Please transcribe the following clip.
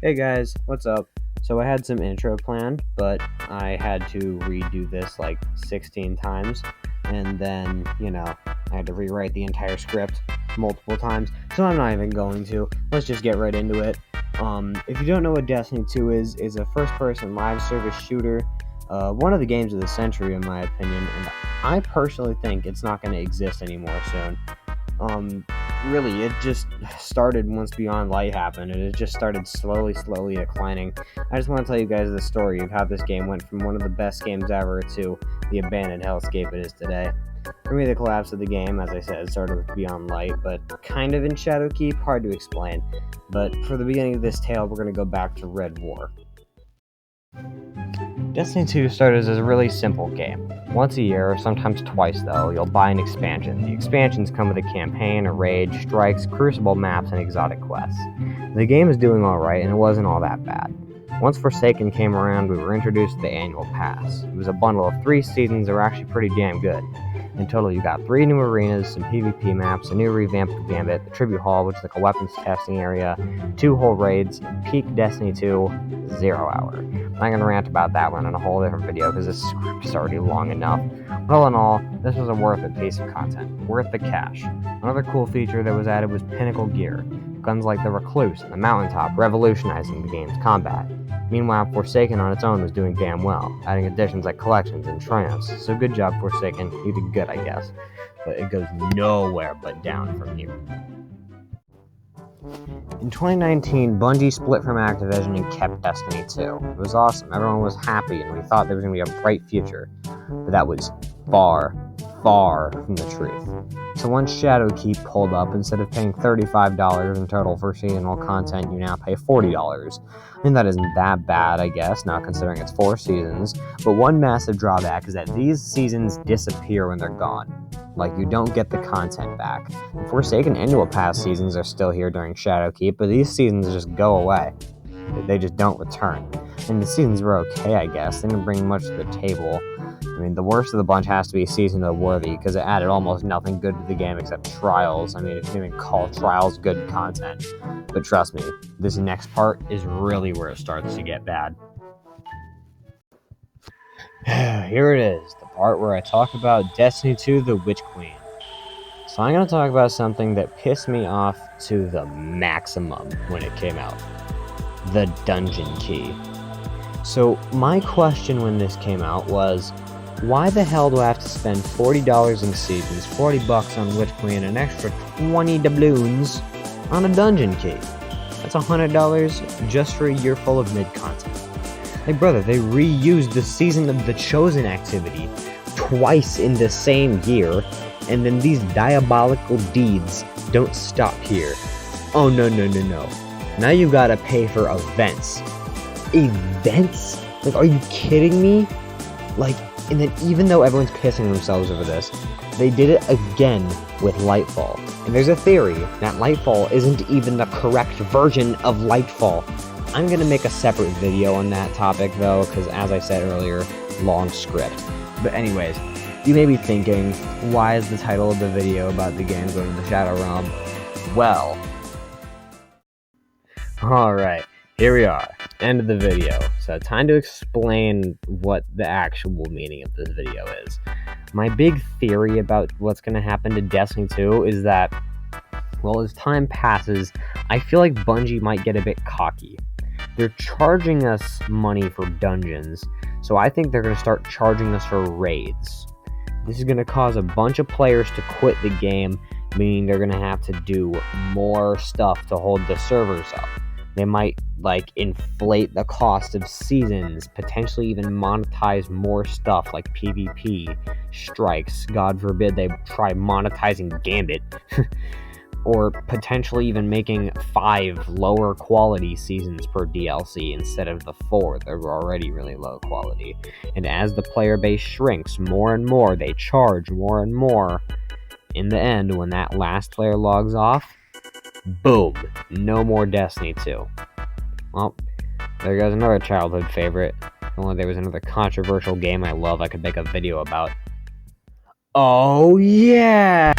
Hey guys, what's up? So I had some intro planned, but I had to redo this like 16 times, and then, I had to rewrite the entire script multiple times, so I'm not even going to. Let's just get right into it. If you don't know what Destiny 2 is a first-person live service shooter, one of the games of the century in my opinion, and I personally think it's not going to exist anymore soon. Really, it just started once Beyond Light happened, and it just started slowly declining. I just want to tell you guys the story of how this game went from one of the best games ever to the abandoned hellscape it is today. For me, the collapse of the game, as I said, started with Beyond Light, but kind of in Shadowkeep, hard to explain. But for the beginning of this tale, we're going to go back to Red War. Destiny 2 started as a really simple game. Once a year, or sometimes twice though, you'll buy an expansion. The expansions come with a campaign, a raid, strikes, crucible maps, and exotic quests. The game is doing alright, and it wasn't all that bad. Once Forsaken came around, we were introduced to the annual pass. It was a bundle of 3 seasons that were actually pretty damn good. In total, you got 3 new arenas, some PvP maps, a new revamped Gambit, a tribute hall, which is like a weapons testing area, 2 whole raids, peak Destiny 2, 0 hour. I'm not going to rant about that one in a whole different video because this script is already long enough. All in all, this was a worth it piece of content, worth the cash. Another cool feature that was added was pinnacle gear, guns like the Recluse and the Mountaintop revolutionizing the game's combat. Meanwhile, Forsaken on its own was doing damn well, adding additions like collections and triumphs, so good job Forsaken, you did good I guess, but it goes nowhere but down from here. In 2019, Bungie split from Activision and kept Destiny 2. It was awesome, everyone was happy, and we thought there was going to be a bright future, but that was far from the truth. So once Shadowkeep pulled up, instead of paying $35 in total for seasonal content, you now pay $40. And that isn't that bad, I guess, not considering it's 4 seasons. But one massive drawback is that these seasons disappear when they're gone. Like, you don't get the content back. The Forsaken Annual Pass seasons are still here during Shadowkeep, but these seasons just go away. They just don't return. And the seasons were okay, I guess. They didn't bring much to the table. I mean, the worst of the bunch has to be Season of the Worthy, because it added almost nothing good to the game except Trials. I mean, if you can even call Trials good content. But trust me, this next part is really where it starts to get bad. Here it is, the part where I talk about Destiny 2, the Witch Queen. So I'm going to talk about something that pissed me off to the maximum when it came out. The dungeon key. So my question when this came out was, why the hell do I have to spend $40 in seasons, $40 on Witch Queen, and an extra 20 doubloons on a dungeon key? That's $100 just for a year full of mid-content. Like, brother, they reused the Season of the Chosen activity twice in the same year, and then these diabolical deeds don't stop here. Oh, no. Now you gotta pay for events. Events? Like, are you kidding me? Like, and then even though everyone's pissing themselves over this, they did it again with Lightfall. And there's a theory that Lightfall isn't even the correct version of Lightfall. I'm gonna make a separate video on that topic though, because as I said earlier, long script. But anyways, you may be thinking, why is the title of the video about the game going to the Shadow Realm? Well, alright, here we are. End of the video. So time to explain what the actual meaning of this video is. My big theory about what's going to happen to Destiny 2 is that, well, as time passes, I feel like Bungie might get a bit cocky. They're charging us money for dungeons, so I think they're going to start charging us for raids. This is going to cause a bunch of players to quit the game, meaning they're going to have to do more stuff to hold the servers up. They might, inflate the cost of seasons, potentially even monetize more stuff like PvP, strikes, God forbid they try monetizing Gambit, or potentially even making 5 lower quality seasons per DLC instead of the 4 that were already really low quality. And as the player base shrinks more and more, they charge more and more. In the end, when that last player logs off, boom, no more Destiny 2. Well, there goes another childhood favorite. If only there was another controversial game I love I could make a video about. Oh yeah!